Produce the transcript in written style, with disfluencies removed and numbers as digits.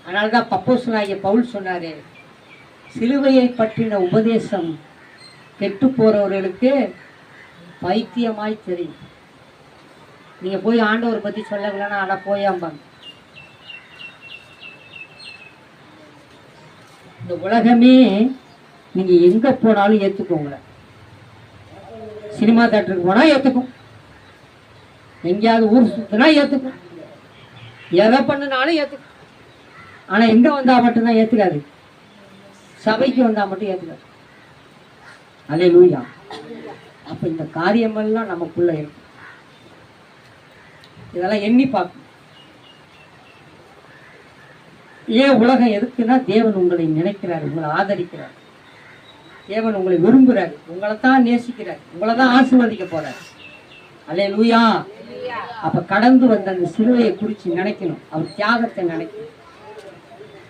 அதனால்தான் பப்போஸ்தலனாகிய பவுல் சொன்னாரு, சிலுவையை பற்றின உபதேசம் கெட்டு போறவர்களுக்கு பைத்தியமாய் தெரியும். நீங்க போய் ஆண்டவர் பத்தி சொல்லலன்னா ஆனா போயாம்பாங்க. இந்த உலகமே நீங்க எங்க போனாலும் ஏத்துக்கோங்கள. சினிமா தியேட்டருக்கு போனா ஏத்துக்கும், எங்கேயாவது ஊர் சுத்தினா ஏத்துக்கும், எதை பண்ணினாலும் ஏத்துக்கும். ஆனா எங்க வந்தா மட்டும்தான் ஏத்துக்காது, சபைக்கு வந்தா மட்டும் ஏத்துக்காது. அல்லேலூயா. அப்ப இந்த காரியமெல்லாம் நமக்குள்ள இருக்கு. இதெல்லாம் எண்ணி பார்க்கணும். ஏன் உலகம் எதுக்குன்னா, தேவன் உங்களை நினைக்கிறார், உங்களை ஆதரிக்கிறார், தேவன் உங்களை விரும்புகிறார், உங்களை தான் நேசிக்கிறார், உங்களை தான் ஆசீர்வதிக்க போறார். அல்லேலூயா. அப்ப கடந்து வந்த அந்த சிலுவையை குறித்து நினைக்கணும், அவர் தியாகத்தை நினைக்கணும்.